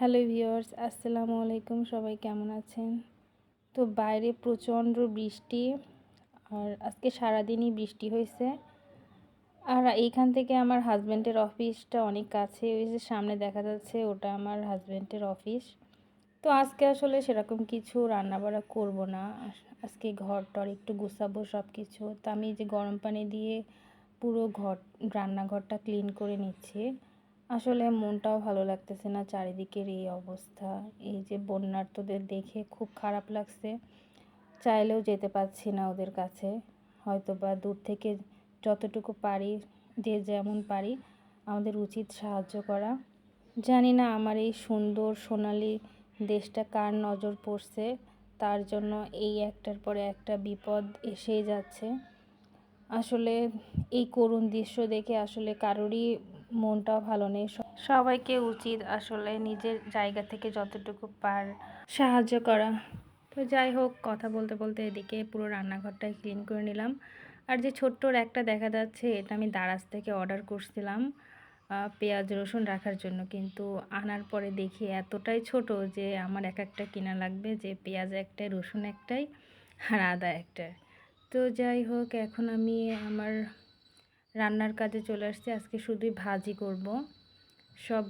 Hello viewers, আসসালামু আলাইকুম। সবাই কেমন আছেন? তো বাইরে প্রচণ্ড বৃষ্টি, আর আজকে সারাদিনই বৃষ্টি হয়েছে। আর এইখান থেকে আমার হাজব্যান্ডের অফিসটা অনেক কাছে, ওই যে সামনে দেখা যাচ্ছে ওটা আমার হাজব্যান্ডের অফিস। তো আজকে আসলে সেরকম কিছু রান্নাবাড়া করব না। আজকে ঘর টর একটু গুছাবো সব কিছু। তো আমি যে গরম পানি দিয়ে পুরো রান্নাঘরটা ক্লিন করে নিচ্ছি। আসলে মনটাও ভালো লাগতেছে না, চারিদিকের এই অবস্থা। এই যে বন্যার্তদের দেখে খুব খারাপ লাগছে। চাইলেও যেতে পারছি না ওদের কাছে। হয়তো বা দূর থেকে যতটুকু পারি, যে যেমন পারি, আমাদের উচিত সাহায্য করা। জানি না আমার এই সুন্দর সোনালি দেশটা কার নজর পড়ছে, তার জন্য এই একটার পরে একটা বিপদ এসেই যাচ্ছে। আসলে এই করুণ দৃশ্য দেখে আসলে কারোরই মনটাও ভালো নেই। সবাইকে উচিত আসলে নিজের জায়গা থেকে যতটুকু সাহায্য করা। তো যাই হোক, কথা বলতে বলতে এদিকে পুরো রান্নাঘরটাই ক্লিন করে নিলাম। আর যে ছোট্ট একটা দেখা যাচ্ছে, এটা আমি দারাজ থেকে অর্ডার করছিলাম পেঁয়াজ রসুন রাখার জন্য, কিন্তু আনার পরে দেখি এতটাই ছোট যে আমার একটা কিনা লাগবে, যে পেঁয়াজ একটাই, রসুন একটাই, আর আদা একটাই। তো যাই হোক, এখন আমি আমার রান্নার কাজে চলে আসছি। আজকে শুধুই ভাজি করব, সব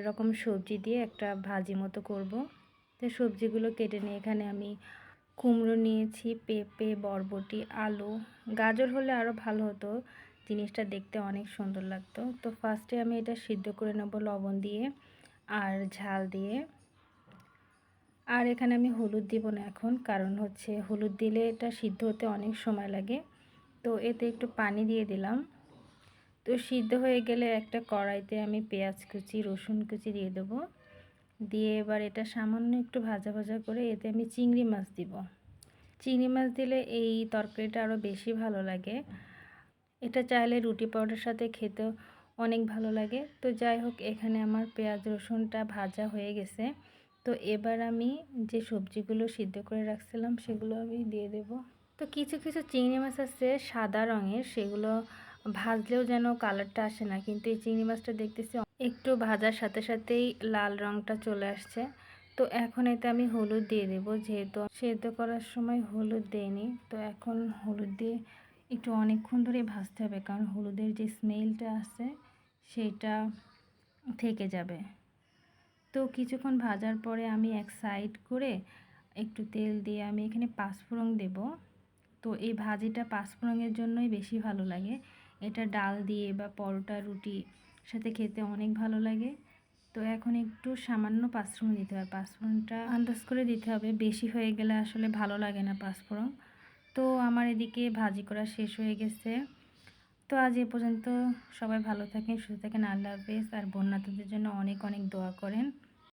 রকম সবজি দিয়ে একটা ভাজি মতো করব। তো সবজিগুলো কেটে নিয়ে এখানে আমি কুমড়ো নিয়েছি, পেঁপে, বরবটি, আলু, গাজর হলে আরও ভালো হতো, জিনিসটা দেখতে অনেক সুন্দর লাগতো। তো ফার্স্টে আমি এটা সিদ্ধ করে নেব লবণ দিয়ে আর ঝাল দিয়ে। আর এখানে আমি হলুদ দিব না এখন, কারণ হচ্ছে হলুদ দিলে এটা সিদ্ধ হতে অনেক সময় লাগে। তো এতে একটু পানি দিয়ে দিলাম। তো সিদ্ধ হয়ে গেলে একটা কড়াইতে আমি পেঁয়াজ কুচি, রসুন কুচি দিয়ে দেবো। দিয়ে এবার এটা সামান্য একটু ভাজা ভাজা করে এতে আমি চিংড়ি মাছ দিব। চিংড়ি মাছ দিলে এই তরকারিটা আরও বেশি ভালো লাগে। এটা চাইলে রুটি পরোটার সাথে খেতেও অনেক ভালো লাগে। তো যাই হোক, এখানে আমার পেঁয়াজ রসুনটা ভাজা হয়ে গেছে। তো এবার আমি যে সবজিগুলো সিদ্ধ করে রাখছিলাম সেগুলো আমি দিয়ে দেব। তো কিছু কিছু চিংড়ি মাছ আছে সাদা রঙের, সেগুলো ভাজলেও যেন কালারটা আসে না, কিন্তু এই চিংড়ি মাছটা দেখতেছি একটু ভাজার সাথে সাথেই লাল রঙটা চলে আসছে। তো এখন এতে আমি হলুদ দিয়ে দেব, যেহেতু সেদ্ধ করার সময় হলুদ দেইনি। তো এখন হলুদ দিয়ে একটু অনেকক্ষণ ধরে ভাজতে হবে, কারণ হলুদের যে স্মেলটা আছে সেটা থেকে যাবে। তো কিছুক্ষণ ভাজার পরে আমি এক সাইড করে একটু তেল দিয়ে আমি এখানে পাঁচফোড়ন দেব। তো এই ভাজিটা পাঁচফোড়নের জন্যই বেশি ভালো লাগে। এটা ডাল দিয়ে বা পরোটা, রুটি সাথে খেতে অনেক ভালো লাগে। তো এখন একটু সামান্য পাঁচফোড়ন দিতে হবে। পাঁচফোড়নটা আন্দাজ করে দিতে হবে, বেশি হয়ে গেলে আসলে ভালো লাগে না পাঁচফোড়ন। তো আমার এদিকে ভাজি করা শেষ হয়ে গেছে। তো আজ এ পর্যন্ত। সবাই ভালো থাকেন, সুস্থ থাকেন। আল্লাহ হাফেজ। আর বন্যার্তদের জন্য অনেক অনেক দোয়া করেন।